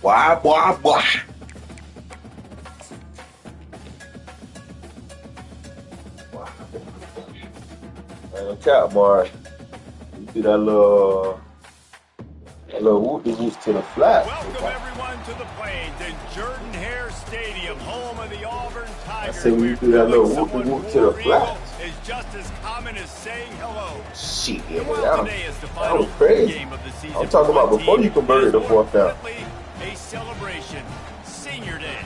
Boy, boy, boy. Man, cap, boy. You see that little whoop to the flat. Welcome everyone to the Plains in Jordan-Hare Stadium, home of the Auburn Tigers. I say we do that little whoop to the flat. Is just as common as saying hello. Shit, That was crazy. Game of the season. I'm talking about before you converted the fourth down. A celebration, Senior Day.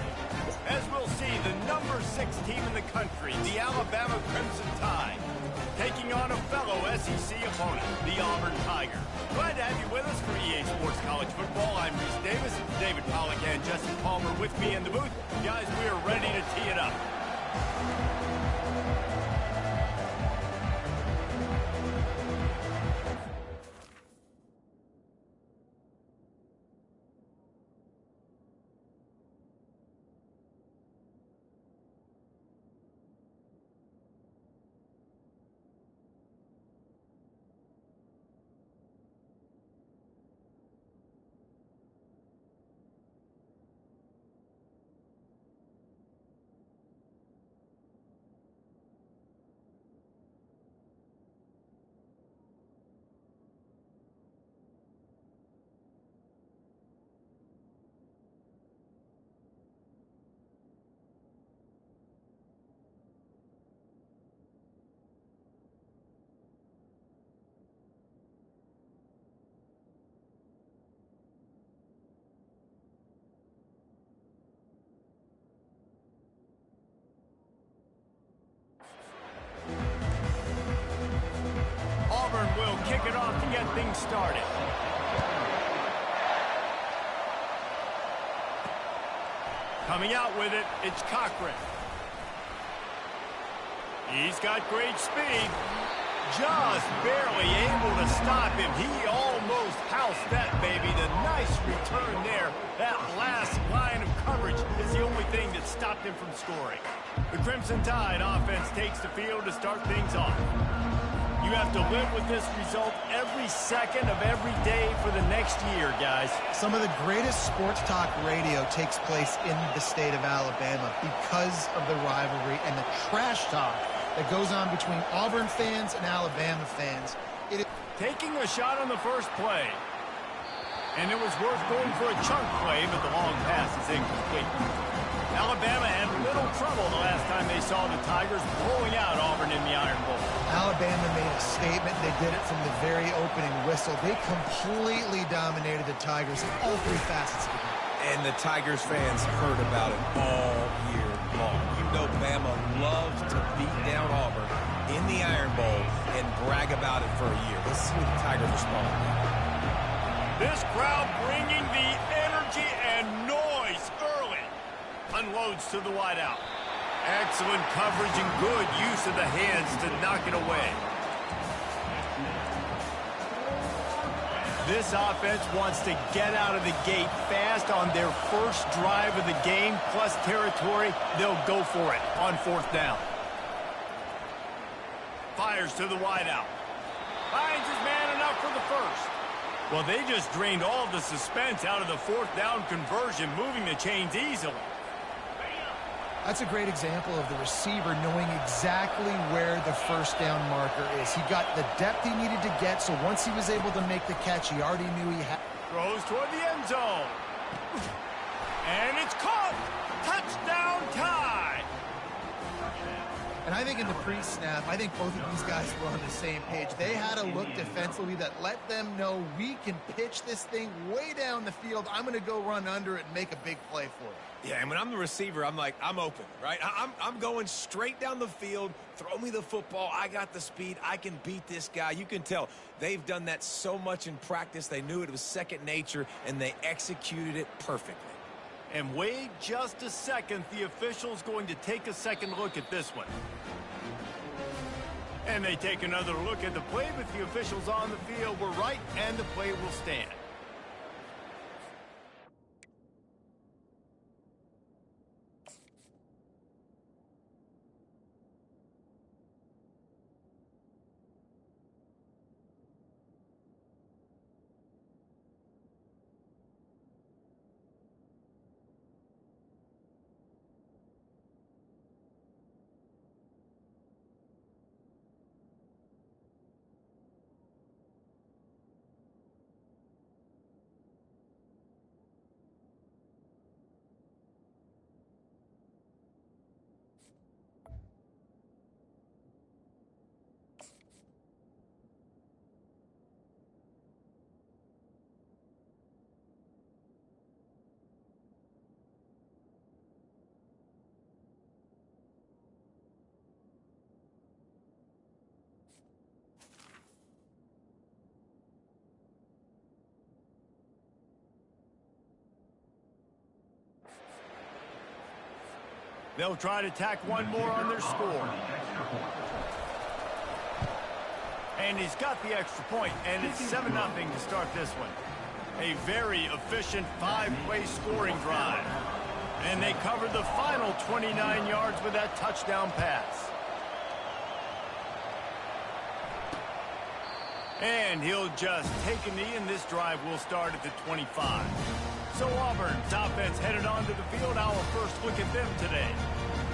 As we'll see, the number 6 team in the country, the Alabama Crimson Tide, taking on a fellow SEC opponent, the Auburn Tigers. Glad to have you with us for EA Sports College Football. I'm Reese Davis, David Pollack and Justin Palmer with me in the booth. Guys, we are ready to tee it up. Auburn will kick it off to get things started. Coming out with it, it's Cochran. He's got great speed. Just barely able to stop him. He almost housed that baby. The nice return there. That last line of coverage is the only thing that stopped him from scoring. The Crimson Tide offense takes the field to start things off. You have to live with this result every second of every day for the next year, guys. Some of the greatest sports talk radio takes place in the state of Alabama because of the rivalry and the trash talk that goes on between Auburn fans and Alabama fans. Taking a shot on the first play. And it was worth going for a chunk play, but the long pass is incomplete. Alabama had little trouble the last time they saw the Tigers pulling out Auburn in the Iron Bowl. Alabama made a statement. They did it from the very opening whistle. They completely dominated the Tigers in all 3 facets of the game. And the Tigers fans heard about it all year long. You know Bama loves to beat down Auburn in the Iron Bowl and brag about it for a year. Let's see what the Tigers respond. This crowd bringing the energy and noise early. Unloads to the wideout. Excellent coverage and good use of the hands to knock it away. This offense wants to get out of the gate fast on their first drive of the game, plus territory. They'll go for it on 4th down. Fires to the wideout. Finds his man enough for the first. Well, they just drained all of the suspense out of the 4th down conversion, moving the chains easily. That's a great example of the receiver knowing exactly where the first down marker is. He got the depth he needed to get, so once he was able to make the catch, he already knew he had. Throws toward the end zone. And it's caught. Touchdown Tide. And I think in the pre-snap, I think both of these guys were on the same page. They had a look defensively that let them know we can pitch this thing way down the field. I'm going to go run under it and make a big play for it. Yeah, and when I'm the receiver, I'm like, I'm open, right? I'm going straight down the field. Throw me the football. I got the speed. I can beat this guy. You can tell they've done that so much in practice. They knew it was second nature, and they executed it perfectly. And wait just a second. The official's going to take a second look at this one. And they take another look at the play, but the officials on the field were right, and the play will stand. They'll try to tack one more on their score. And he's got the extra point, and it's 7-0 to start this one. A very efficient 5-play scoring drive. And they covered the final 29 yards with that touchdown pass. And he'll just take a knee, and this drive will start at the 25. So Auburn's offense headed onto the field. Our first look at them today.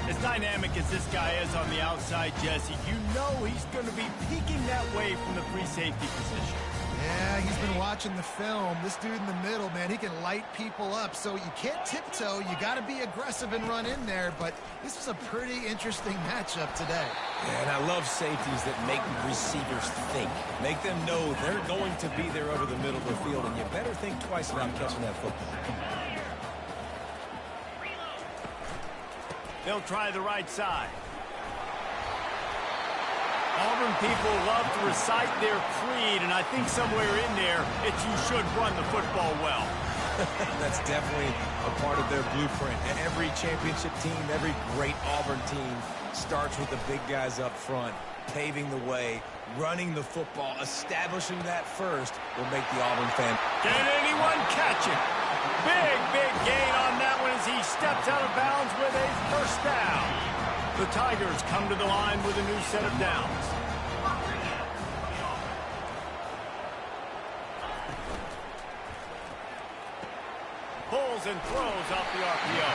As dynamic as this guy is on the outside, Jesse, you know he's going to be peeking that way from the free safety position. Yeah, he's been watching the film. This dude in the middle, man, he can light people up. So you can't tiptoe. You got to be aggressive and run in there. But this was a pretty interesting matchup today. Yeah, and I love safeties that make receivers think. Make them know they're going to be there over the middle of the field, and you better think twice about catching that football. They'll try the right side. Auburn people love to recite their creed, and I think somewhere in there, it's you should run the football well. That's definitely a part of their blueprint. And every championship team, every great Auburn team starts with the big guys up front, paving the way, running the football, establishing that first will make the Auburn fan. Can anyone catch it? Big gain on that one as he steps out of bounds with a first down. The Tigers come to the line with a new set of downs. Pulls and throws off the RPO.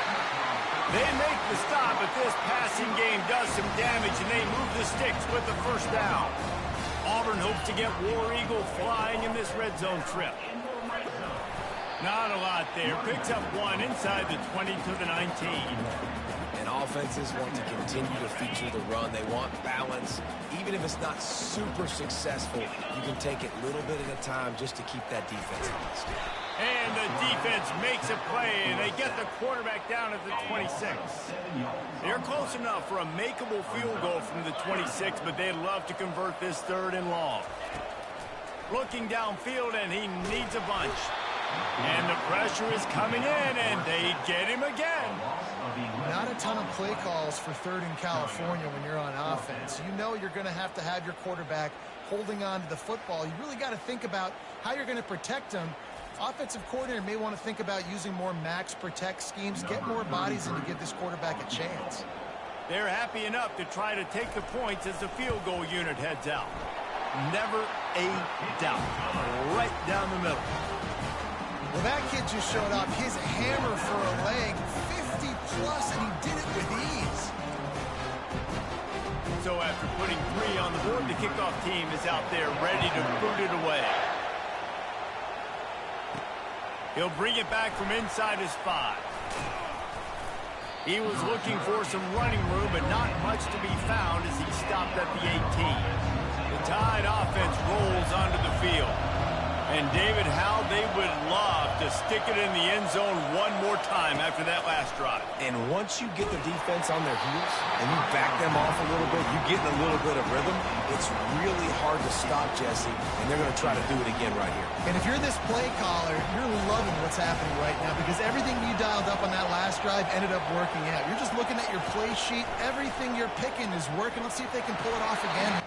They make the stop, but this passing game does some damage, and they move the sticks with the first down. Auburn hopes to get War Eagle flying in this red zone trip. Not a lot there. Picks up one inside the 20 to the 19. And offenses want to continue to feature the run. They want balance. Even if it's not super successful, you can take it little bit at a time just to keep that defense honest. And the defense makes a play, and they get the quarterback down at the 26. They're close enough for a makeable field goal from the 26, but they'd love to convert this third and long. Looking downfield, and he needs a bunch. And the pressure is coming in, and they get him again. Not a ton of play calls for third in California when you're on offense. You know you're going to have your quarterback holding on to the football. You really got to think about how you're going to protect him. Offensive coordinator may want to think about using more max protect schemes, get more bodies in to give this quarterback a chance. They're happy enough to try to take the points as the field goal unit heads out. Never a doubt. Right down the middle. Well, that kid just showed off his hammer for a leg, 50-plus, and he did it with ease. So after putting 3 on the board, the kickoff team is out there ready to boot it away. He'll bring it back from inside his 5. He was looking for some running room, but not much to be found as he stopped at the 18. The Tide offense rolls onto the field. And David, how they would love to stick it in the end zone one more time after that last drive. And once you get the defense on their heels and you back them off a little bit, you get in a little bit of rhythm, it's really hard to stop, Jesse, and they're going to try to do it again right here. And if you're this play caller, you're loving what's happening right now because everything you dialed up on that last drive ended up working out. You're just looking at your play sheet. Everything you're picking is working. Let's see if they can pull it off again.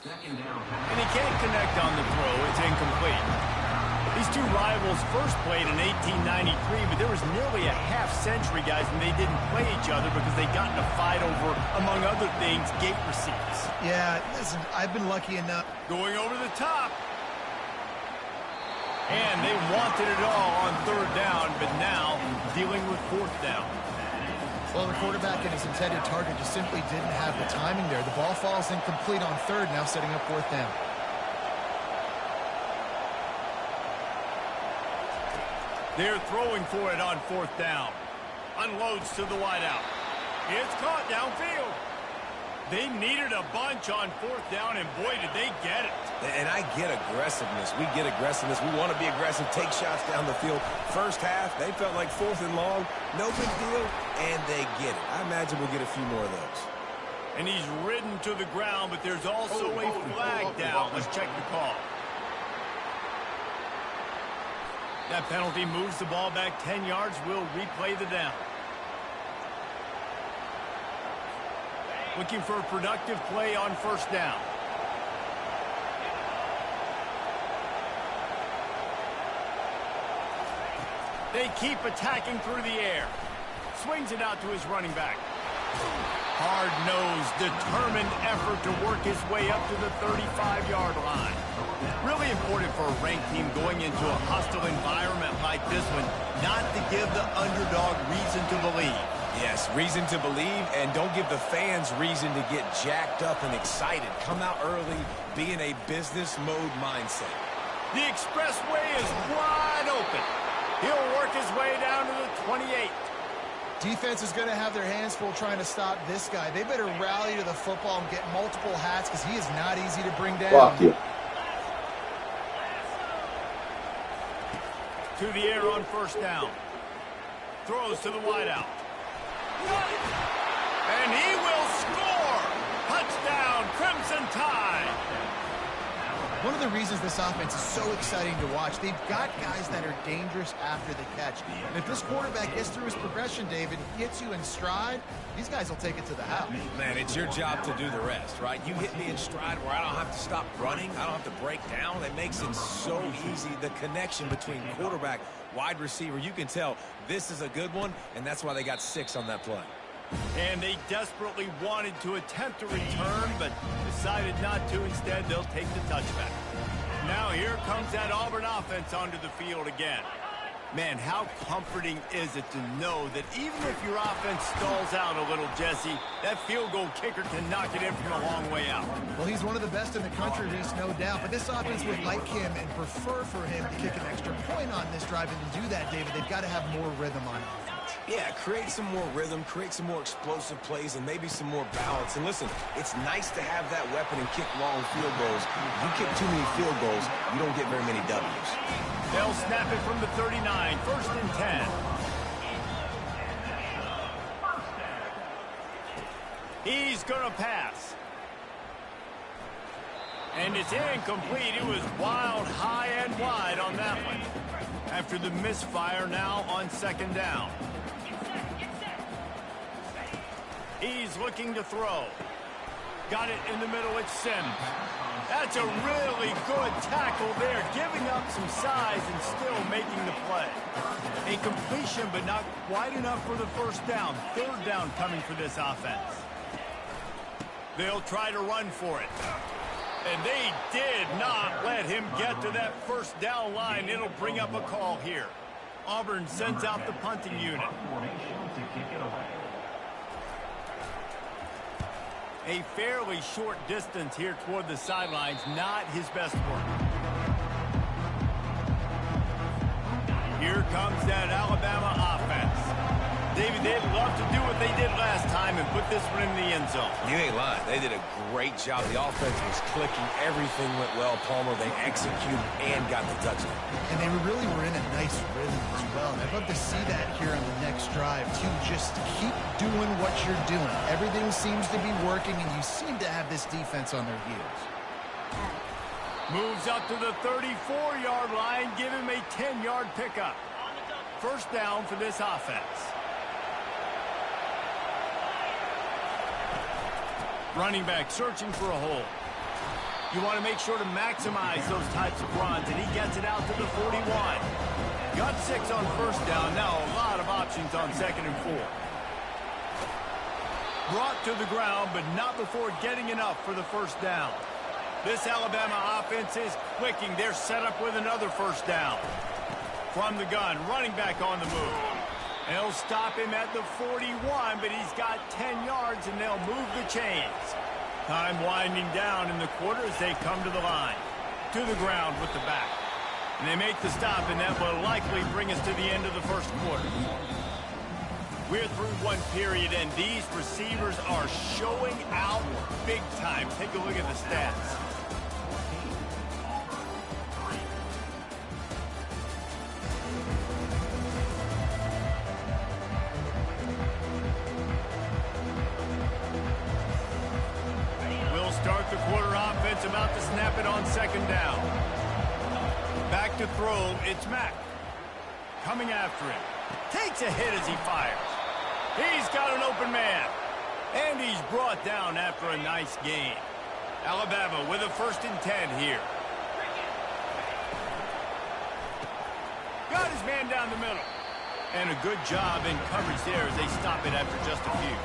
And he can't connect on the throw. It's incomplete. These two rivals first played in 1893, but there was nearly a half-century, guys, and they didn't play each other because they got in a fight over, among other things, gate receipts. Yeah, listen, I've been lucky enough. Going over the top. And they wanted it all on third down, but now dealing with fourth down. Well, the quarterback and his intended target just simply didn't have the timing there. The ball falls incomplete on third, now setting up fourth down. They're throwing for it on fourth down. Unloads to the wideout. It's caught downfield. They needed a bunch on fourth down, and boy, did they get it. And I get aggressiveness. We get aggressiveness. We want to be aggressive, take shots down the field. First half, they felt like fourth and long. No big deal, and they get it. I imagine we'll get a few more of those. And he's ridden to the ground, but there's also a flag down. Let's check the call. That penalty moves the ball back 10 yards. We'll replay the down. Looking for a productive play on first down. They keep attacking through the air. Swings it out to his running back. Hard-nosed, determined effort to work his way up to the 35-yard line. Really important for a ranked team going into a hostile environment like this one, not to give the underdog reason to believe. Yes, reason to believe, and don't give the fans reason to get jacked up and excited. Come out early, be in a business mode mindset. The expressway is wide open. He'll work his way down to the 28. Defense is going to have their hands full trying to stop this guy. They better rally to the football and get multiple hats because he is not easy to bring down. Fuck you. To the air on first down. Throws to the wideout. And he will score! Touchdown, Crimson Tide! One of the reasons this offense is so exciting to watch, they've got guys that are dangerous after the catch. And if this quarterback gets through his progression, David, hits you in stride, these guys will take it to the house. Man, it's your job to do the rest, right? You hit me in stride where I don't have to stop running. I don't have to break down. It makes it so easy. The connection between quarterback, wide receiver, you can tell this is a good one, and that's why they got 6 on that play. And they desperately wanted to attempt a return, but decided not to. Instead, they'll take the touchback. Now here comes that Auburn offense onto the field again. Man, how comforting is it to know that even if your offense stalls out a little, Jesse, that field goal kicker can knock it in from a long way out. Well, he's one of the best in the country, Reese, no doubt. But this offense would like him and prefer for him to kick an extra point on this drive. And to do that, David, they've got to have more rhythm on offense. Yeah, create some more rhythm, create some more explosive plays, and maybe some more balance. And listen, it's nice to have that weapon and kick long field goals. If you kick too many field goals, you don't get very many W's. They'll snap it from the 39, first and 10. He's going to pass. And it's incomplete. It was wild, high and wide on that one. After the misfire, now on second down. He's looking to throw. Got it in the middle, it's Sims. That's a really good tackle there, giving up some size and still making the play. A completion, but not quite enough for the first down. Third down coming for this offense. They'll try to run for it. And they did not let him get to that first down line. It'll bring up a call here. Auburn sends out the punting unit. A fairly short distance here toward the sidelines, not his best work. Here comes that Alabama offense. David, they'd love to do what they did last time and put this one in the end zone. You ain't lying. They did a great job. The offense was clicking. Everything went well, Palmer. They executed and got the touchdown. And they really were in a nice rhythm as well. And I'd love to see that here on the next drive, too. Just keep doing what you're doing. Everything seems to be working, and you seem to have this defense on their heels. Moves up to the 34-yard line. Give him a 10-yard pickup. First down for this offense. Running back searching for a hole. You want to make sure to maximize those types of runs, and he gets it out to the 41. Got 6 on first down. Now a lot of options on 2nd and 4. Brought to the ground, but not before getting enough for the first down. This Alabama offense is clicking. They're set up with another first down. From the gun, running back on the move. They'll stop him at the 41, but he's got 10 yards, and they'll move the chains. Time winding down in the quarter as they come to the line. To the ground with the back. And they make the stop, and that will likely bring us to the end of the first quarter. We're through one period, and these receivers are showing out big time. Take a look at the stats. Start the quarter offense, about to snap it on 2nd down. Back to throw, it's Mack. Coming after him. Takes a hit as he fires. He's got an open man. And he's brought down after a nice gain. Alabama with a 1st and 10 here. Got his man down the middle. And a good job in coverage there as they stop it after just a few.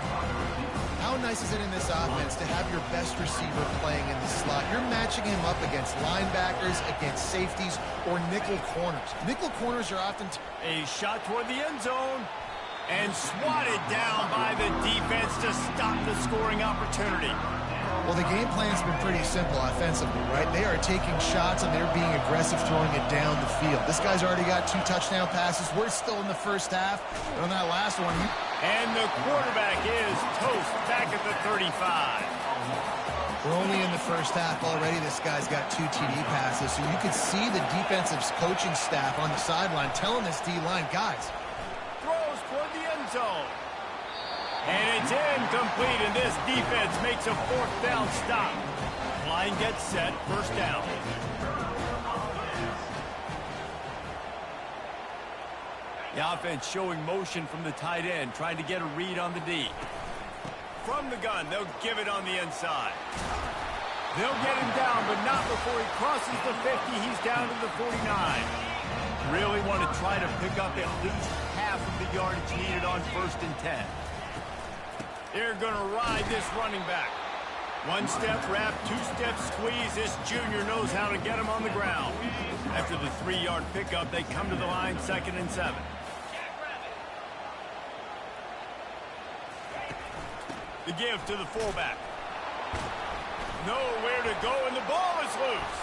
How nice is it in this offense to have your best receiver playing in the slot? You're matching him up against linebackers, against safeties, or nickel corners. Nickel corners are often... A shot toward the end zone. And swatted down by the defense to stop the scoring opportunity. Well, the game plan's been pretty simple offensively, right? They are taking shots, and they're being aggressive throwing it down the field. This guy's already got 2 touchdown passes. We're still in the first half. But on that last one, and the quarterback is toast back at the 35. We're only in the first half already. This guy's got 2 TD passes. So you could see the defensive coaching staff on the sideline telling this D-line, guys. Throws toward the end zone. And it's incomplete, and this defense makes a 4th down stop. Line gets set, first down. The offense showing motion from the tight end, trying to get a read on the D. From the gun, they'll give it on the inside. They'll get him down, but not before he crosses the 50. He's down to the 49. Really want to try to pick up at least half of the yardage needed on 1st and 10. They're going to ride this running back. 1-step wrap, 2-step squeeze. This junior knows how to get him on the ground. After the 3-yard pickup, they come to the line, 2nd and 7. The give to the fullback. Nowhere to go, and the ball is loose.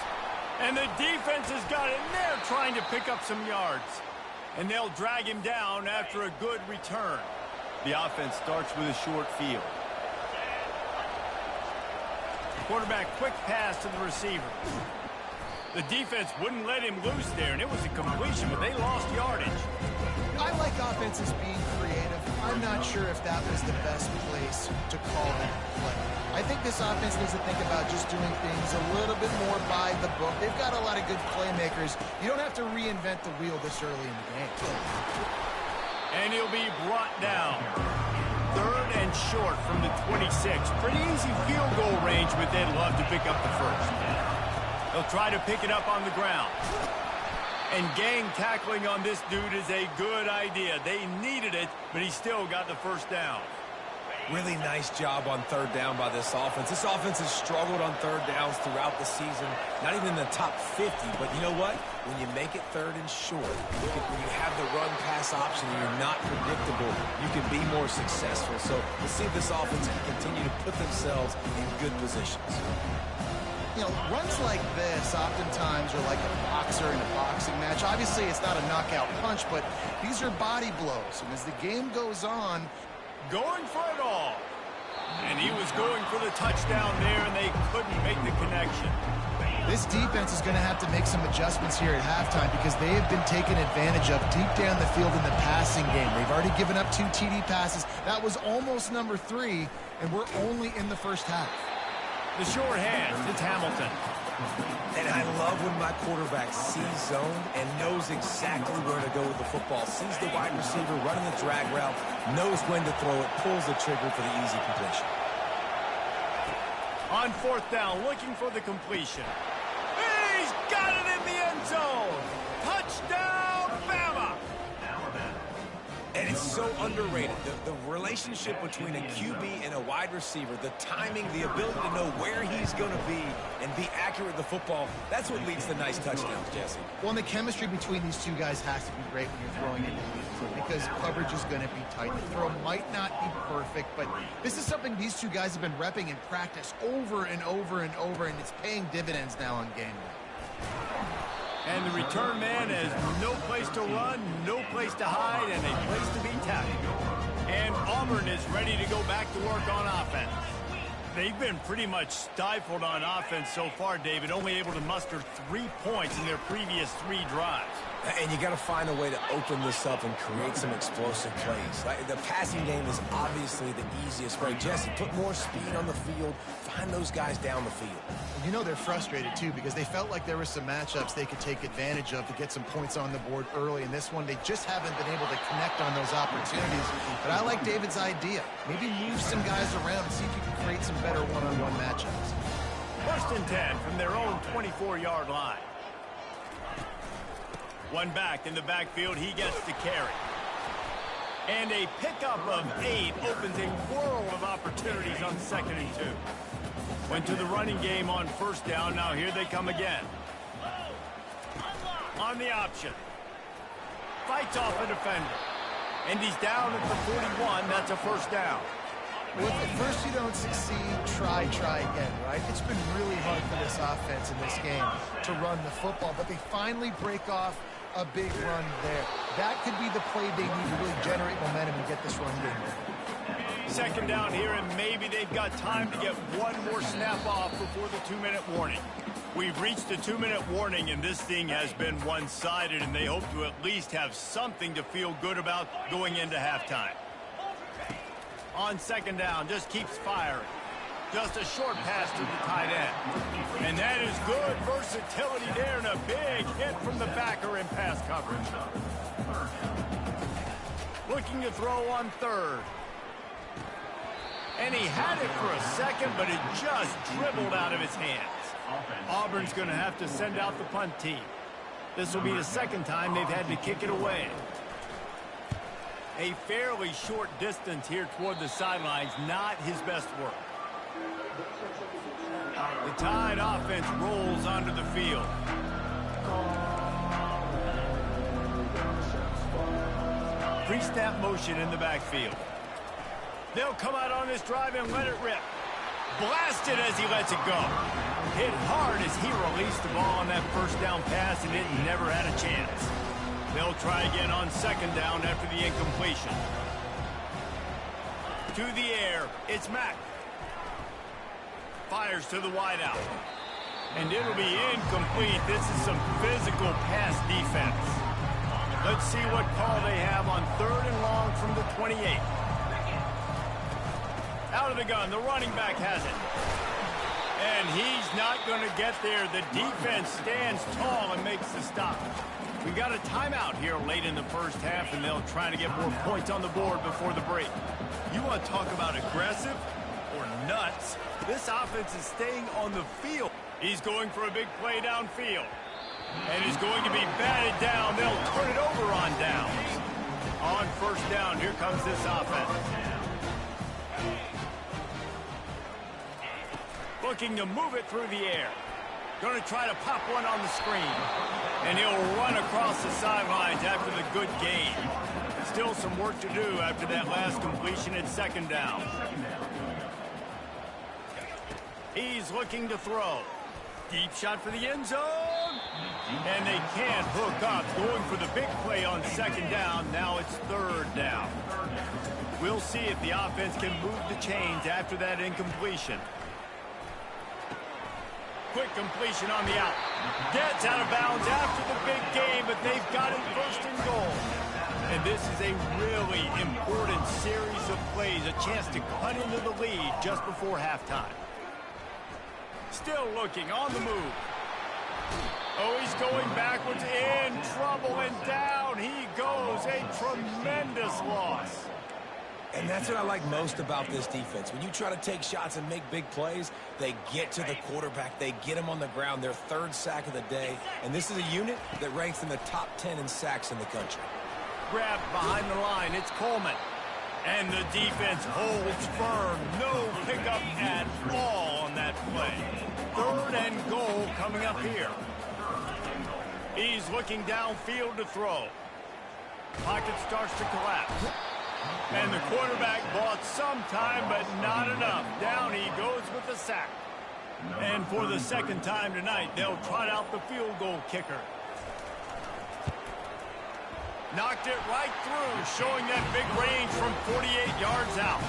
And the defense has got it, and they're trying to pick up some yards. And they'll drag him down after a good return. The offense starts with a short field. Quarterback, quick pass to the receiver. The defense wouldn't let him loose there, and it was a completion, but they lost yardage. I like offenses being creative. I'm not sure if that was the best place to call that play. I think this offense needs to think about just doing things a little bit more by the book. They've got a lot of good playmakers. You don't have to reinvent the wheel this early in the game. And he'll be brought down. 3rd and short from the 26. Pretty easy field goal range, but they'd love to pick up the first. They'll try to pick it up on the ground. And gang tackling on this dude is a good idea. They needed it, but he still got the first down. Really nice job on third down by this offense. This offense has struggled on third downs throughout the season. Not even in the top 50, but you know what? When you make it third and short, when you have the run-pass option and you're not predictable, you can be more successful. So we'll see if this offense can continue to put themselves in good positions. You know, runs like this oftentimes are like a boxer in a boxing match. Obviously, it's not a knockout punch, but these are body blows. And as the game goes on, going for it all. And he was going for the touchdown there, and they couldn't make the connection. this defense is going to have to make some adjustments here at halftime because they have been taken advantage of deep down the field in the passing game. They've already given up 2 TD passes. That was almost number 3, and we're only in the first half. The short hand, it's Hamilton. And I love when my quarterback sees zone and knows exactly where to go with the football. Sees the wide receiver running the drag route, knows when to throw it, pulls the trigger for the easy completion. On 4th down, looking for the completion. He's got it in the end zone. Touchdown, Bama. And it's so underrated. The relationship between a QB and a wide receiver, the timing, the ability to know where he's going to be and be accurate with the football, that's what leads to nice touchdowns, Jesse. Well, and the chemistry between these two guys has to be great when you're throwing it because coverage is going to be tight. The throw might not be perfect, but this is something these two guys have been repping in practice over and over and over, and it's paying dividends now on game day. And the return man has no place to run, no place to hide, and a place to be tackled. And Auburn is ready to go back to work on offense. They've been pretty much stifled on offense so far, David, only able to muster 3 points in their previous 3 drives. And you got to find a way to open this up and create some explosive plays. The passing game is obviously the easiest way. Jesse, put more speed on the field, find those guys down the field. You know they're frustrated, too, because they felt like there were some matchups they could take advantage of to get some points on the board early. In this one, they just haven't been able to connect on those opportunities. But I like David's idea. Maybe move some guys around and see if you can create some better one-on-one matchups. 1st and 10 from their own 24-yard line. One back in the backfield, he gets to carry. And a pickup of 8 opens a world of opportunities on 2nd and 2. Went to the running game on 1st down. Now here they come again. On the option. Fights off a defender. And he's down at the 41. That's a 1st down. Well, if at first you don't succeed, try again, right? It's been really hard for this offense in this game to run the football, but they finally break off a big run there. That could be the play they need to really generate momentum and get this run game there. 2nd down here, and maybe they've got time to get one more snap off before the 2-minute warning. We've reached the 2-minute warning, and this thing has been one-sided, and they hope to at least have something to feel good about going into halftime. On 2nd down, just keeps firing. Just a short pass to the tight end. And that is good versatility there, and a big hit from the backer in pass coverage. Looking to throw on 3rd. And he had it for a second, but it just dribbled out of his hands. Auburn's going to have to send out the punt team. This will be the 2nd time they've had to kick it away. A fairly short distance here toward the sidelines, not his best work. The Tide offense rolls onto the field. Pre-snap motion in the backfield. They'll come out on this drive and let it rip. Blasted as he lets it go. Hit hard as he released the ball on that 1st down pass, and it never had a chance. They'll try again on 2nd down after the incompletion. To the air, it's Mack. Fires to the wideout. And it'll be incomplete. This is some physical pass defense. Let's see what call they have on 3rd and long from the 28. Out of the gun, the running back has it. And he's not going to get there. The defense stands tall and makes the stop. We got a timeout here late in the 1st half, and they'll try to get more points on the board before the break. You want to talk about aggressive or nuts? This offense is staying on the field. He's going for a big play downfield. And he's going to be batted down. They'll turn it over on downs. On 1st down, here comes this offense. Looking to move it through the air. Going to try to pop one on the screen. And he'll run across the sidelines after the good gain. Still some work to do after that last completion at second down. He's looking to throw. Deep shot for the end zone. And they can't hook up. Going for the big play on second down. Now it's third down. We'll see if the offense can move the chains after that incompletion. Quick completion on the out. Gets out of bounds after the big game, but they've got it first and goal. And this is a really important series of plays, a chance to cut into the lead just before halftime. Still looking on the move. Oh, he's going backwards, in trouble, and down he goes. A tremendous loss. And that's what I like most about this defense. When you try to take shots and make big plays, they get to the quarterback. They get him on the ground, their third sack of the day. And this is a unit that ranks in the top 10 in sacks in the country. Grabbed behind the line. It's Coleman. And the defense holds firm. No pickup at all on that play. Third and goal coming up here. He's looking downfield to throw. Pocket starts to collapse. And the quarterback bought some time, but not enough. Down he goes with the sack. And for the second time tonight, they'll trot out the field goal kicker. Knocked it right through, showing that big range from 48 yards out.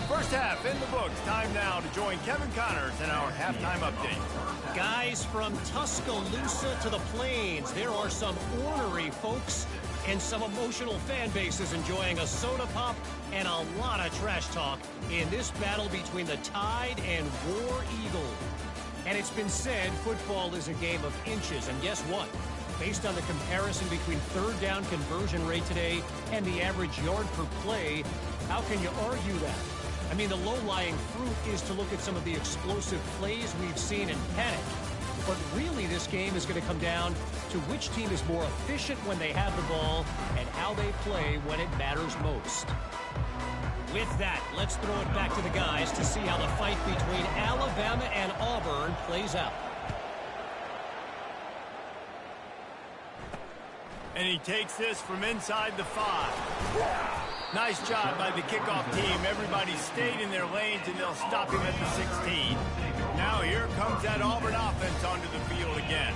First half in the books. Time now to join Kevin Connors in our halftime update. Guys, from Tuscaloosa to the Plains, there are some ornery folks and some emotional fan bases enjoying a soda pop and a lot of trash talk in this battle between the Tide and War Eagle. And it's been said football is a game of inches, and guess what? Based on the comparison between third down conversion rate today and the average yard per play, how can you argue that? I mean, the low-lying fruit is to look at some of the explosive plays we've seen in panic. But really, this game is going to come down to which team is more efficient when they have the ball and how they play when it matters most. With that, let's throw it back to the guys to see how the fight between Alabama and Auburn plays out. And he takes this from inside the 5. Nice job by the kickoff team. Everybody stayed in their lanes, and they'll stop him at the 16. Now here comes that Auburn offense onto the field again.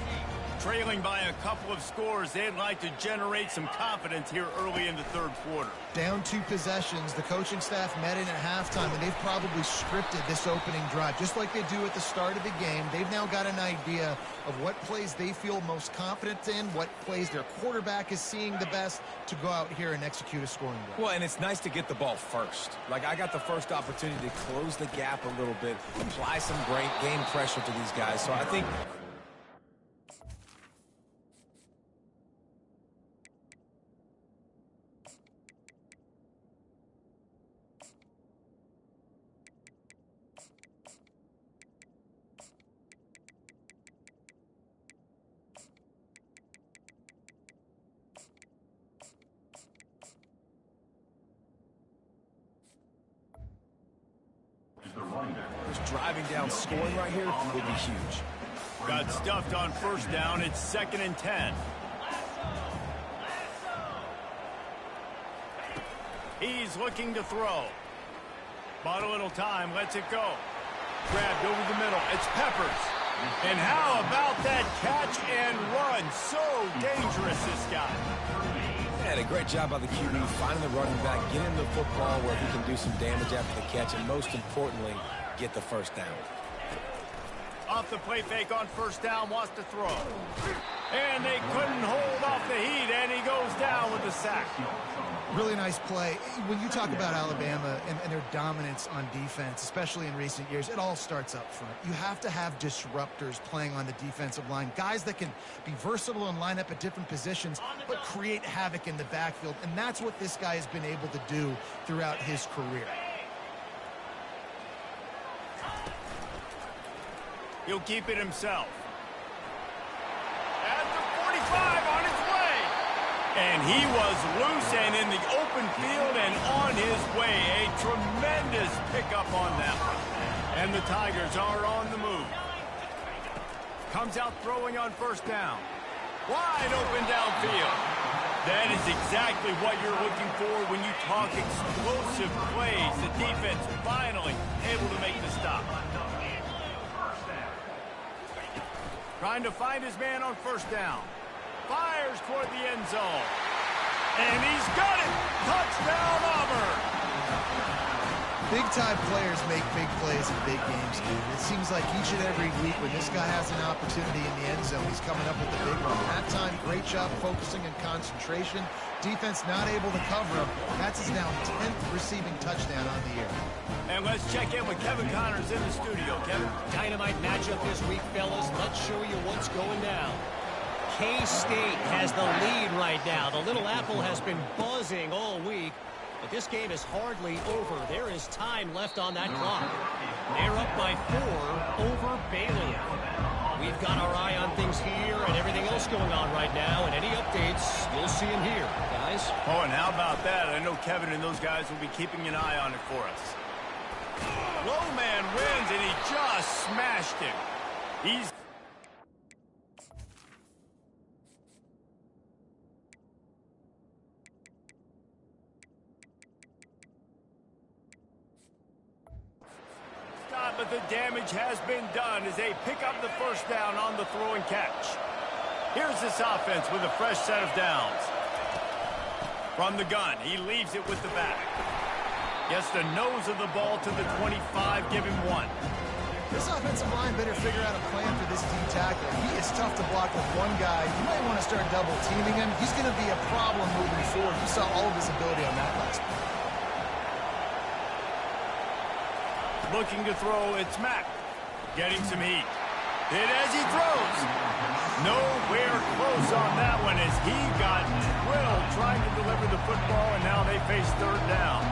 Trailing by a couple of scores, they'd like to generate some confidence here early in the third quarter. Down 2 possessions, the coaching staff met in at halftime, and they've probably scripted this opening drive. Just like they do at the start of the game, they've now got an idea of what plays they feel most confident in, what plays their quarterback is seeing the best to go out here and execute a scoring drive. Well, and it's nice to get the ball first. Like, I got the first opportunity to close the gap a little bit, apply some great game pressure to these guys. So I think just driving down scoring right here would be huge. Got stuffed on first down. It's 2nd and 10. He's looking to throw. Bought a little time. Lets it go. Grabbed over the middle. It's Peppers. And how about that catch and run? So dangerous, this guy. Yeah, a great job by the QB finding the running back, getting the football where he can do some damage after the catch, and most importantly, get the first down. Off the play fake on first down, wants to throw. And they couldn't hold off the heat, and he goes down with a the sack. Really nice play. When you talk about Alabama and their dominance on defense, especially in recent years, it all starts up front. You have to have disruptors playing on the defensive line, guys that can be versatile and line up at different positions, but create havoc in the backfield, and that's what this guy has been able to do throughout his career. He'll keep it himself. At the 45 on his way. And he was loose and in the open field and on his way. A tremendous pickup on that one. And the Tigers are on the move. Comes out throwing on first down. Wide open downfield. That is exactly what you're looking for when you talk explosive plays. The defense finally able to make the stop. Trying to find his man on first down. Fires toward the end zone. And he's got it! Touchdown, Auburn! Big-time players make big plays in big games, dude. It seems like each and every week when this guy has an opportunity in the end zone, he's coming up with a big one. That time, great job focusing and concentration. Defense not able to cover him. That's his now 10th receiving touchdown on the year. And let's check in with Kevin Connors in the studio. Kevin? Dynamite matchup this week, fellas. Let's show you what's going down. K-State has the lead right now. The Little Apple has been buzzing all week, but this game is hardly over. There is time left on that clock. They're up by 4 over Bailey. We've got our eye on things here and everything else going on right now, and any updates, you'll see them here, guys. Oh, and how about that? I know Kevin and those guys will be keeping an eye on it for us. Low man wins, and he just smashed him. He's... Stop, but the damage has been done as they pick up the first down on the throw and catch. Here's this offense with a fresh set of downs. From the gun, he leaves it with the back. Gets the nose of the ball to the 25, give him 1. This offensive line better figure out a plan for this D tackle. He is tough to block with one guy. You might want to start double teaming him. He's going to be a problem moving forward. You saw all of his ability on that last play. Looking to throw, it's Mack. Getting some heat. Hit as he throws. Nowhere close on that one as he got drilled trying to deliver the football, and now they face third down.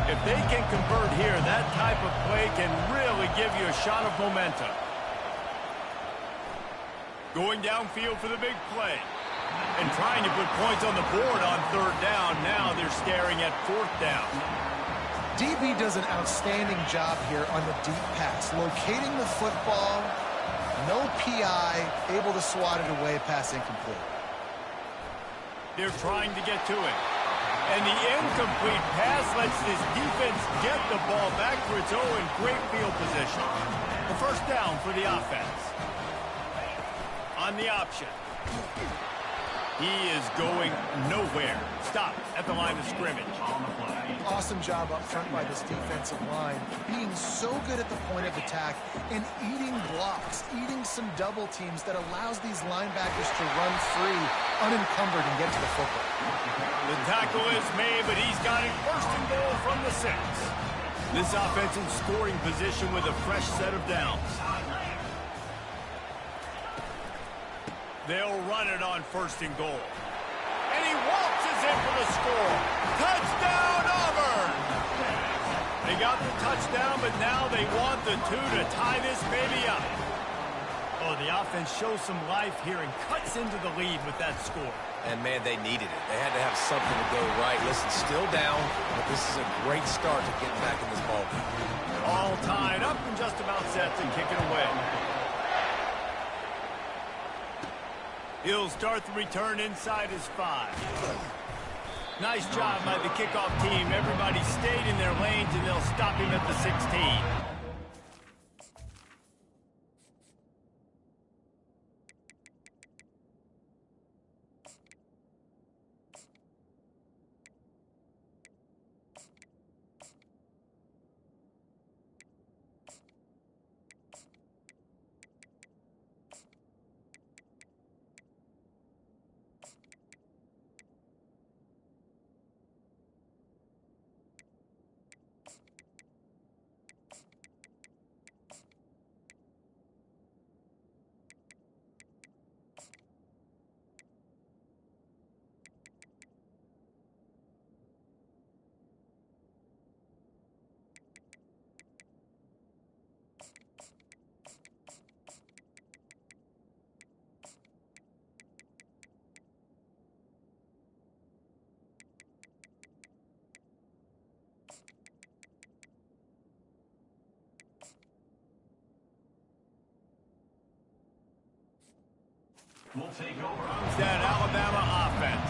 If they can convert here, that type of play can really give you a shot of momentum. Going downfield for the big play. And trying to put points on the board on third down. Now they're staring at fourth down. DB does an outstanding job here on the deep pass. Locating the football, no PI, able to swat it away, pass incomplete. They're trying to get to it. And the incomplete pass lets this defense get the ball back for its own great field position. The first down for the offense. On the option. He is going nowhere. Stop at the line of scrimmage. Awesome job up front by this defensive line. Being so good at the point of attack and eating blocks, eating some double teams that allows these linebackers to run free, unencumbered, and get to the football. The tackle is made, but he's got it first and goal from the 6. This offense in scoring position with a fresh set of downs. They'll run it on first and goal. And he waltzes in for the score. Touchdown, Auburn! They got the touchdown, but now they want the 2 to tie this baby up. Oh, the offense shows some life here and cuts into the lead with that score. And, man, they needed it. They had to have something to go right. Listen, still down, but this is a great start to getting back in this ballgame. All tied up and just about set to kick it away. He'll start the return inside his 5. Nice job by the kickoff team. Everybody stayed in their lanes, and they'll stop him at the 16. Comes that Alabama offense.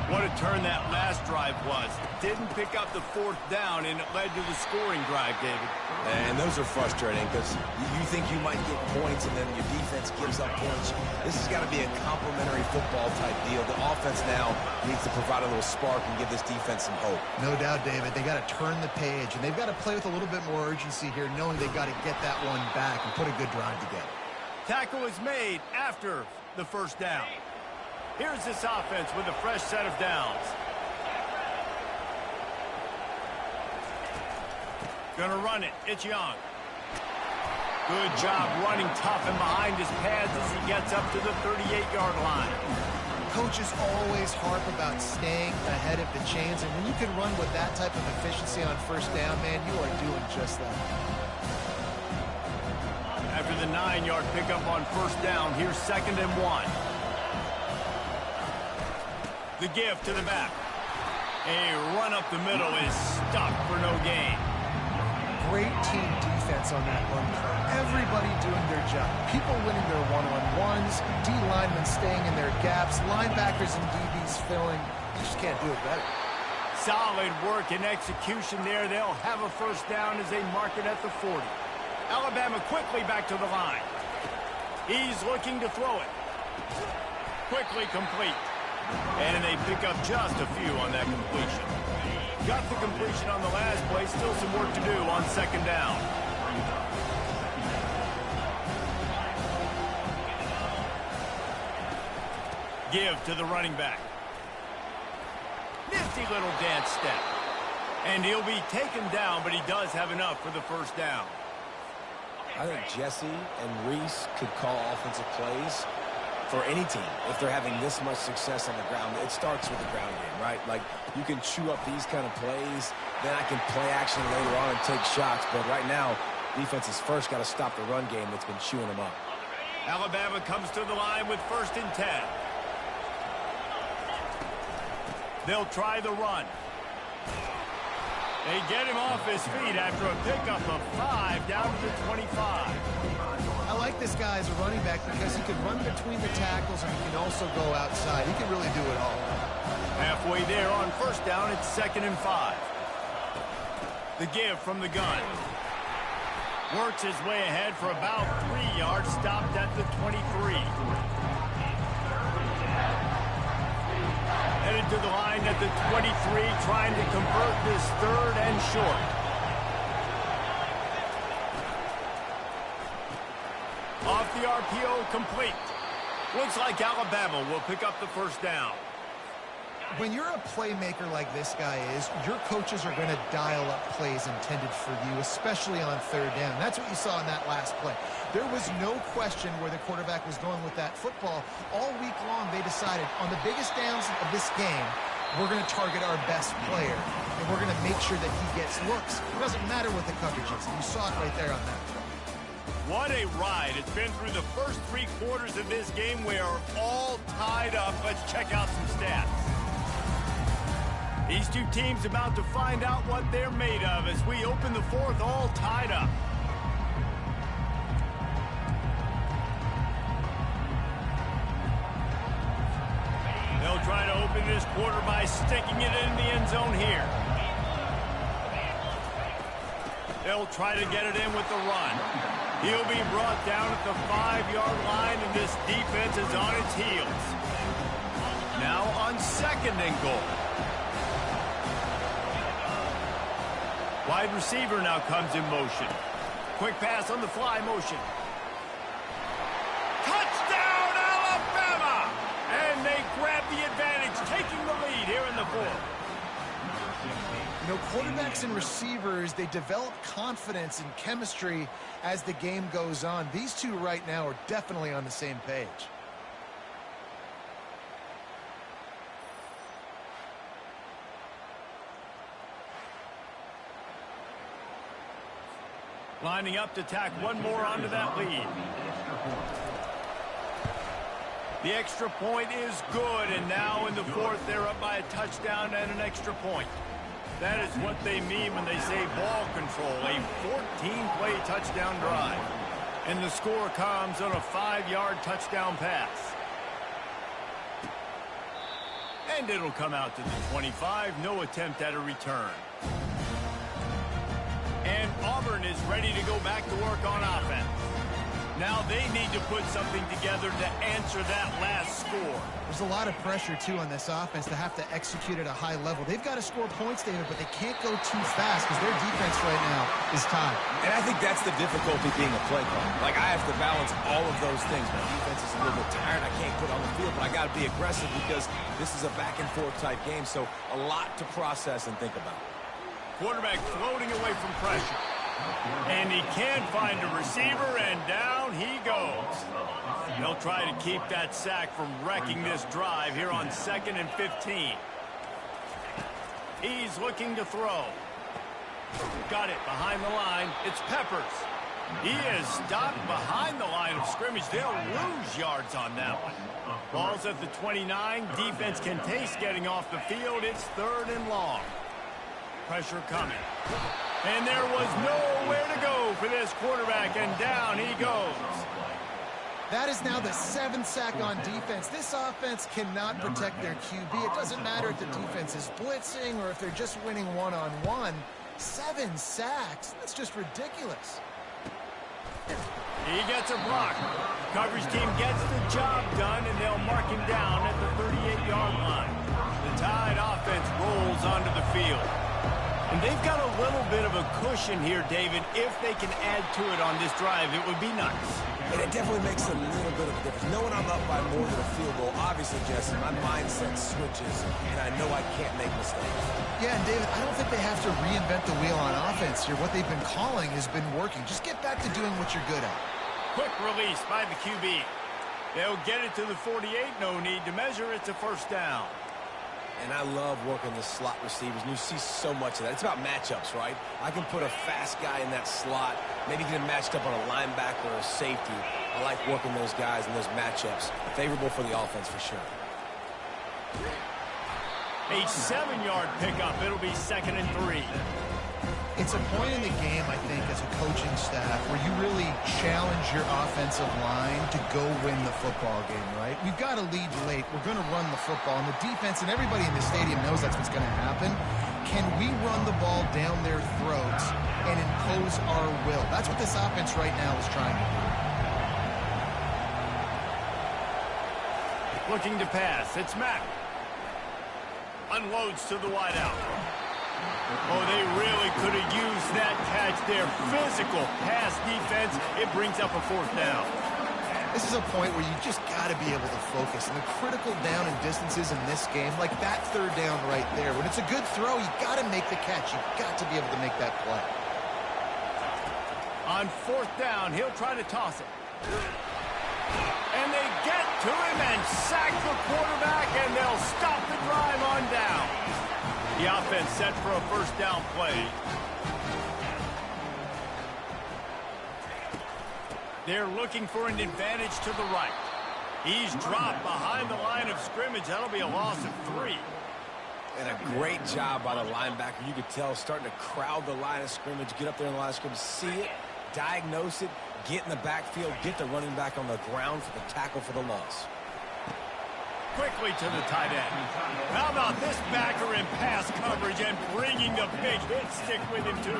What a turn that last drive was. Didn't pick up the fourth down, and it led to the scoring drive, David. And those are frustrating because you think you might get points and then your defense gives up points. This has got to be a complementary football type deal. The offense now needs to provide a little spark and give this defense some hope. No doubt, David. They got to turn the page, and they've got to play with a little bit more urgency here, knowing they've got to get that one back and put a good drive together. Tackle is made after the first down. Here's this offense with a fresh set of downs. Gonna run it. It's Young. Good job running tough and behind his pads as he gets up to the 38-yard line. Coaches always harp about staying ahead of the chains, and when you can run with that type of efficiency on first down, man, you are doing just that. After the 9-yard pickup on first down, here's 2nd and 1. The give to the back. A run up the middle is stuck for no gain. Great team defense on that run. Everybody doing their job. People winning their one-on-ones, D-linemen staying in their gaps, linebackers and DBs filling. You just can't do it better. Solid work and execution there. They'll have a first down as they mark it at the 40. Alabama quickly back to the line. He's looking to throw it. Quickly complete. And they pick up just a few on that completion. Got the completion on the last play. Still some work to do on 2nd down. Give to the running back. Nifty little dance step. And he'll be taken down, but he does have enough for the first down. I think Jesse and Reese could call offensive plays for any team if they're having this much success on the ground. It starts with the ground game, right? Like, you can chew up these kind of plays, then I can play action later on and take shots. But right now, defense has first got to stop the run game that's been chewing them up. Alabama comes to the line with 1st and 10. They'll try the run. They get him off his feet after a pickup of 5 down to the 25. I like this guy as a running back because he can run between the tackles and he can also go outside. He can really do it all. Halfway there on first down, it's 2nd and 5. The give from the gun. Works his way ahead for about 3 yards, stopped at the 23. Headed to the line at the 23, trying to convert this 3rd and short. Off the RPO, complete. Looks like Alabama will pick up the first down. When you're a playmaker like this guy is, your coaches are going to dial up plays intended for you, especially on 3rd down. That's what you saw in that last play. There was no question where the quarterback was going with that football. All week long, they decided on the biggest downs of this game, we're going to target our best player, and we're going to make sure that he gets looks. It doesn't matter what the coverage is. You saw it right there on that play. What a ride. It's been through the first 3 quarters of this game. We are all tied up. Let's check out some stats. These two teams about to find out what they're made of as we open the 4th all tied up. They'll try to open this quarter by sticking it in the end zone here. They'll try to get it in with the run. He'll be brought down at the 5-yard line, and this defense is on its heels. Now on 2nd and goal. Wide receiver now comes in motion. Quick pass on the fly motion. Touchdown, Alabama! And they grab the advantage, taking the lead here in the 4th. You know, quarterbacks and receivers, they develop confidence and chemistry as the game goes on. These two right now are definitely on the same page. Lining up to tack one more onto that lead. The extra point is good, and now in the 4th, they're up by a touchdown and an extra point. That is what they mean when they say ball control, a 14-play touchdown drive. And the score comes on a 5-yard touchdown pass. And it'll come out to the 25. No attempt at a return. And Auburn is ready to go back to work on offense. Now they need to put something together to answer that last score. There's a lot of pressure, too, on this offense to have to execute at a high level. They've got to score points, David, but they can't go too fast because their defense right now is tied. And I think that's the difficulty being a play caller. Like, I have to balance all of those things. My defense is a little bit tired. I can't put on the field, but I got to be aggressive because this is a back-and-forth type game, so a lot to process and think about. Quarterback floating away from pressure. And he can't find a receiver, and down he goes. They'll try to keep that sack from wrecking this drive here on 2nd and 15. He's looking to throw. Got it behind the line. It's Peppers. He is stopped behind the line of scrimmage. They'll lose yards on that one. Ball's at the 29. Defense can taste getting off the field. It's 3rd and long. Pressure coming. And there was nowhere to go for this quarterback, and down he goes. That is now the 7th sack on defense. This offense cannot protect their QB. It doesn't matter if the defense is blitzing or if they're just winning one-on-one. 7 sacks? That's just ridiculous. He gets a block. Coverage team gets the job done, and they'll mark him down at the 38-yard line. The Tide offense rolls onto the field. And they've got a little bit of a cushion here, David. If they can add to it on this drive, it would be nice. And it definitely makes a little bit of a difference. Knowing I'm up by more than a field goal, obviously, Jesse, my mindset switches, and I know I can't make mistakes. Yeah, and David, I don't think they have to reinvent the wheel on offense here. What they've been calling has been working. Just get back to doing what you're good at. Quick release by the QB. They'll get it to the 48. No need to measure. It's a 1st down. And I love working the slot receivers, and you see so much of that. It's about matchups, right? I can put a fast guy in that slot, maybe get him matched up on a linebacker or a safety. I like working those guys and those matchups. Favorable for the offense for sure. A 7-yard pickup. It'll be 2nd and 3. It's a point in the game, I think, as a coaching staff, where you really challenge your offensive line to go win the football game, right? We've got to lead late. We're going to run the football. And the defense and everybody in the stadium knows that's what's going to happen. Can we run the ball down their throats and impose our will? That's what this offense right now is trying to do. Looking to pass. It's Mack. Unloads to the wideout. Oh, they really could have used that catch there. Physical pass defense. It brings up a 4th down. This is a point where you just got to be able to focus. And the critical down and distances in this game, like that 3rd down right there, when it's a good throw, you got to make the catch. You've got to be able to make that play. On 4th down, he'll try to toss it. And they get to him and sack the quarterback, and they'll stop the drive on down. The offense set for a 1st down play. They're looking for an advantage to the right. He's dropped behind the line of scrimmage. That'll be a loss of 3. And a great job by the linebacker. You could tell starting to crowd the line of scrimmage, get up there in the line of scrimmage, see it, diagnose it, get in the backfield, get the running back on the ground for the tackle for the loss. Quickly to the tight end. How about this backer in pass coverage and bringing the big hit stick with him, too?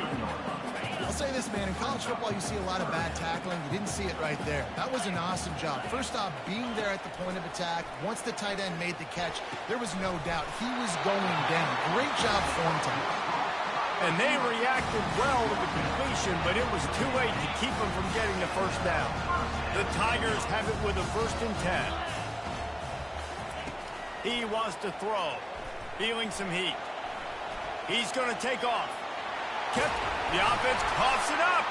I'll say this, man. In college football, you see a lot of bad tackling. You didn't see it right there. That was an awesome job. First off, being there at the point of attack. Once the tight end made the catch, there was no doubt he was going down. Great job form time. And they reacted well to the completion, but it was too late to keep them from getting the 1st down. The Tigers have it with a 1st and 10. He wants to throw. Feeling some heat. He's going to take off. The offense coughs it up.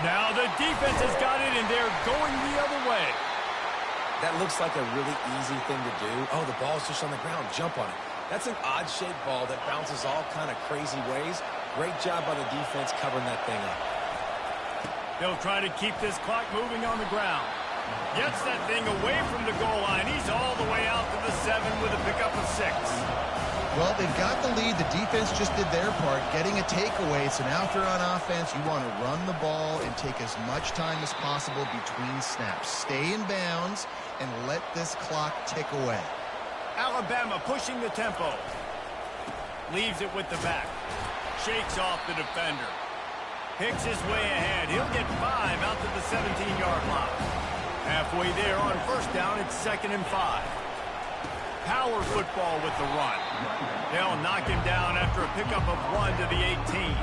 Now the defense has got it, and they're going the other way. That looks like a really easy thing to do. Oh, the ball's just on the ground. Jump on it. That's an odd-shaped ball that bounces all kind of crazy ways. Great job by the defense covering that thing up. They'll try to keep this clock moving on the ground. Gets that thing away from the goal line. He's all the way out to the 7 with a pickup of 6. Well, they've got the lead. The defense just did their part, getting a takeaway. So now if you're on offense, you want to run the ball and take as much time as possible between snaps. Stay in bounds and let this clock tick away. Alabama pushing the tempo. Leaves it with the back. Shakes off the defender. Picks his way ahead. He'll get 5 out to the 17-yard line. Halfway there on first down, it's 2nd and 5. Power football with the run. They'll knock him down after a pickup of 1 to the 18.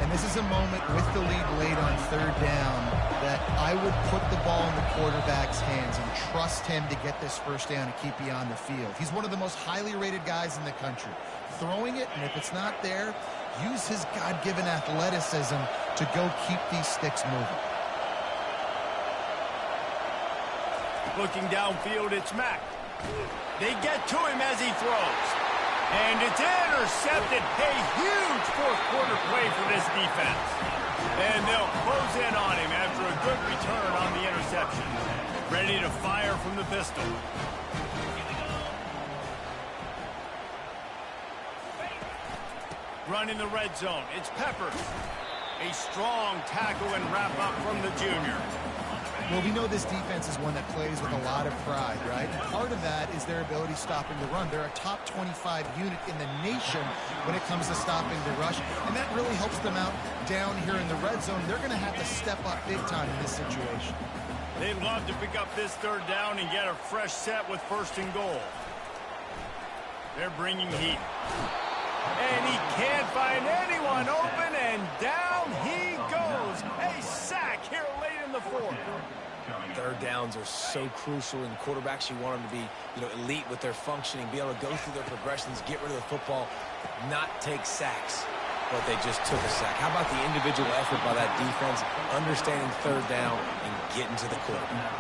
And this is a moment with the lead late on 3rd down that I would put the ball in the quarterback's hands and trust him to get this first down and keep you on the field. He's one of the most highly rated guys in the country. Throwing it, and if it's not there, use his God-given athleticism to go keep these sticks moving. Looking downfield, it's Mack. They get to him as he throws. And it's intercepted. A huge fourth-quarter play for this defense. And they'll close in on him after a good return on the interception. Ready to fire from the pistol. Running the red zone, it's Peppers. A strong tackle and wrap-up from the junior. Well, we know this defense is one that plays with a lot of pride, right? And part of that is their ability stopping the run. They're a top 25 unit in the nation when it comes to stopping the rush, and that really helps them out down here in the red zone. They're going to have to step up big time in this situation. They'd love to pick up this 3rd down and get a fresh set with 1st and goal. They're bringing heat. And he can't find anyone open, and down he goes. A sack here late in the 4th. 3rd downs are so crucial, and quarterbacks, you want them to be, elite with their functioning, be able to go through their progressions, get rid of the football, not take sacks. But they just took a sack. How about the individual effort by that defense, understanding 3rd down and getting to the quarterback?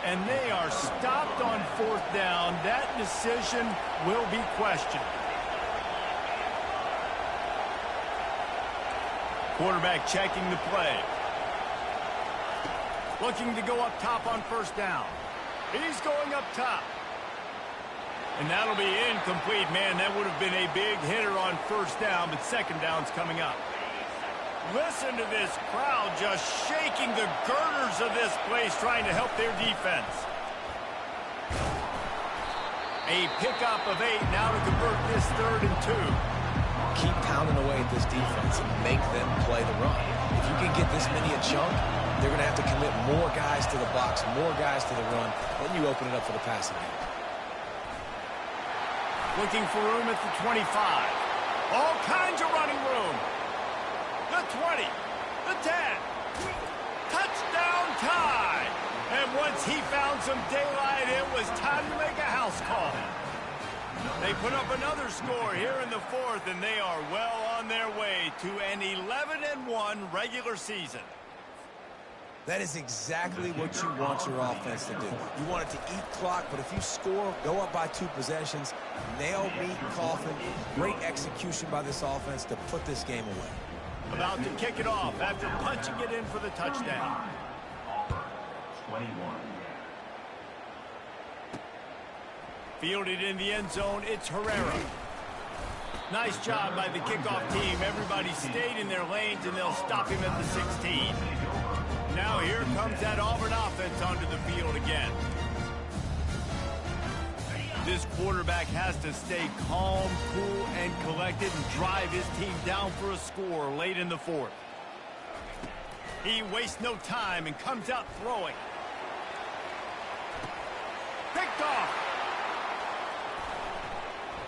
And they are stopped on 4th down. That decision will be questioned. Quarterback checking the play. Looking to go up top on 1st down. He's going up top. And that'll be incomplete. Man, that would have been a big hitter on 1st down, but 2nd down's coming up. Listen to this crowd just shaking the girders of this place, trying to help their defense. A pickup of 8 now to convert this 3rd and 2. Keep pounding away at this defense and make them play the run. If you can get this many a chunk, they're going to have to commit more guys to the box, more guys to the run. Then you open it up for the passing game. Looking for room at the 25. All kinds of running room. The 20. The 10. Touchdown tie. And once he found some daylight, it was time to make a house call. They put up another score here in the 4th, and they are well on their way to an 11-1 regular season. That is exactly what you want your offense to do. You want it to eat clock, but if you score, go up by 2 possessions, nail meat coffin, great execution by this offense to put this game away. About to kick it off after punching it in for the touchdown. Auburn, 21. Fielded in the end zone, it's Herrera. Nice job by the kickoff team. Everybody stayed in their lanes, and they'll stop him at the 16. Now here comes that Auburn offense onto the field again. This quarterback has to stay calm, cool, and collected and drive his team down for a score late in the 4th. He wastes no time and comes out throwing. Picked off.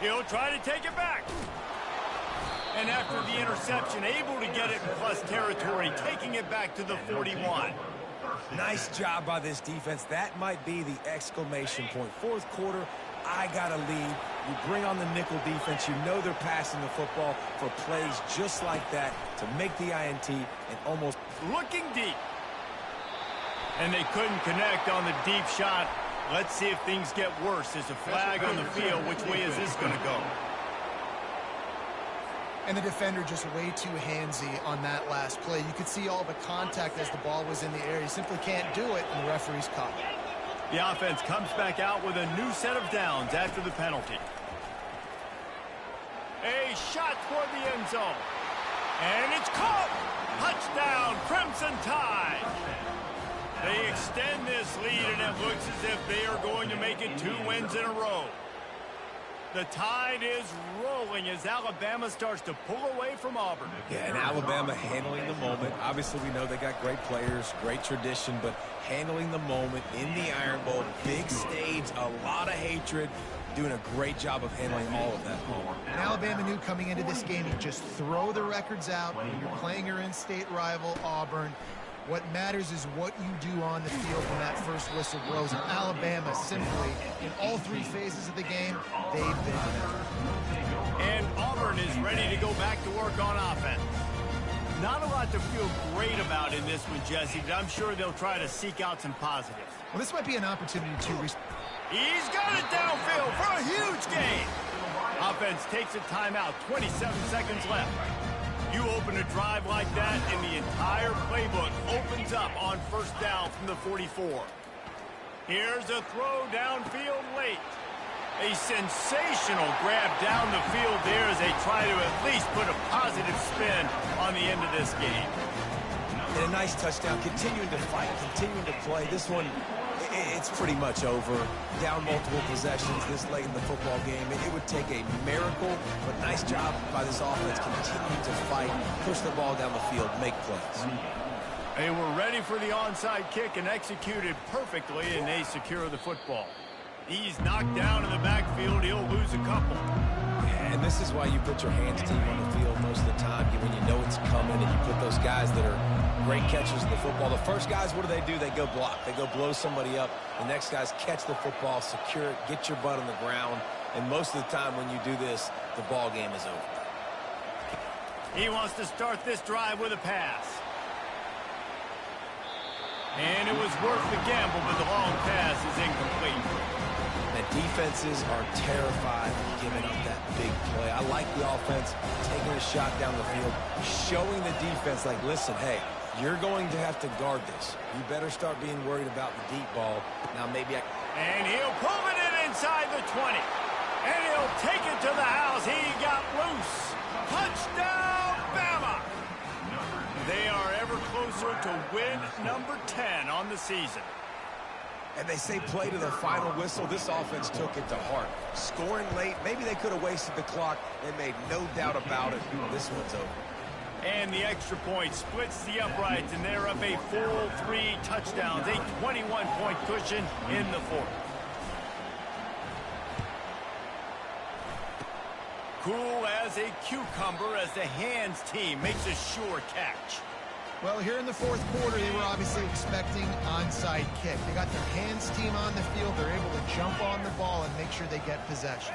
He'll try to take it back. And after the interception, able to get it in plus territory, taking it back to the 41. Nice job by this defense. That might be the exclamation point. 4th quarter, I got a lead. You bring on the nickel defense. You know they're passing the football for plays just like that to make the INT and almost looking deep. And they couldn't connect on the deep shot. Let's see if things get worse. There's a flag on the field. Which way is this going to go? And the defender just way too handsy on that last play. You could see all the contact as the ball was in the air. He simply can't do it, and the referee's caught it. The offense comes back out with a new set of downs after the penalty. A shot toward the end zone. And it's caught! Touchdown, Crimson Tide! They extend this lead, and it looks as if they are going to make it 2 wins in a row. The tide is rolling as Alabama starts to pull away from Auburn. Yeah, and Alabama handling the moment. Obviously, we know they got great players, great tradition, but handling the moment in the Iron Bowl, big stage, a lot of hatred, doing a great job of handling all of that moment. And Alabama knew coming into this game, you just throw the records out when you're playing your in-state rival, Auburn. What matters is what you do on the field when that first whistle blows. And Alabama simply, in all 3 phases of the game, they've been better. And Auburn is ready to go back to work on offense. Not a lot to feel great about in this one, Jesse, but I'm sure they'll try to seek out some positives. Well, this might be an opportunity to... He's got it downfield for a huge gain. Offense takes a timeout, 27 seconds left. You open a drive like that, and the entire playbook opens up on first down from the 44. Here's a throw downfield late. A sensational grab down the field there as they try to at least put a positive spin on the end of this game. And a nice touchdown, continuing to fight, continuing to play. This one, it's pretty much over. Down multiple possessions this late in the football game. It would take a miracle, but nice job by this offense. Continue to fight, push the ball down the field, make plays. They were ready for the onside kick and executed perfectly, and they secure the football. He's knocked down in the backfield. He'll lose a couple. And this is why you put your hands team on the field most of the time, when you know it's coming, and you put those guys that are great catchers of the football. The first guys, what do? They go block. They go blow somebody up. The next guys catch the football, secure it, get your butt on the ground. And most of the time when you do this, the ball game is over. He wants to start this drive with a pass. And it was worth the gamble, but the long pass is incomplete. And defenses are terrified of giving up that big play. I like the offense taking a shot down the field, showing the defense, like, listen, hey, you're going to have to guard this. You better start being worried about the deep ball. Now maybe And he'll pull it in inside the 20. And he'll take it to the house. He got loose. Touchdown, Bama! They are ever closer to win number 10 on the season. And they say play to the final whistle. This offense took it to heart. Scoring late, maybe they could have wasted the clock. They made no doubt about it. This one's over. And the extra point splits the uprights, and they're up a full 3 touchdowns, a 21-point cushion in the 4th. Cool as a cucumber as the hands team makes a sure catch. Well, here in the 4th quarter, they were obviously expecting onside kick. They got their hands team on the field. They're able to jump on the ball and make sure they get possession.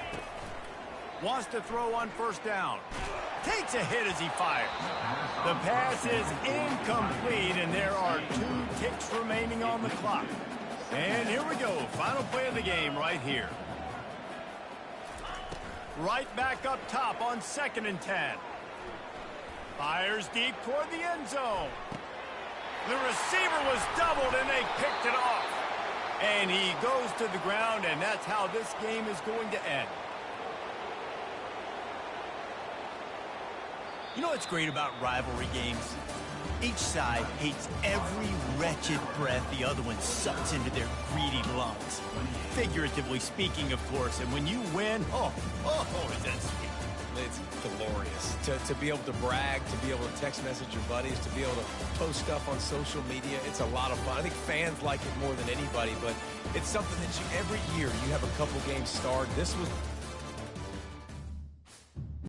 Wants to throw on first down. Takes a hit as he fires. The pass is incomplete, and there are 2 ticks remaining on the clock. And here we go. Final play of the game right here. Right back up top on 2nd and 10. Fires deep toward the end zone. The receiver was doubled, and they picked it off. And he goes to the ground, and that's how this game is going to end. You know what's great about rivalry games? Each side hates every wretched breath the other one sucks into their greedy lungs. Figuratively speaking, of course, and when you win, oh, is that sweet. It's glorious. To be able to brag, to be able to text message your buddies, to be able to post stuff on social media, it's a lot of fun. I think fans like it more than anybody, but it's something that every year you have a couple games starred. This was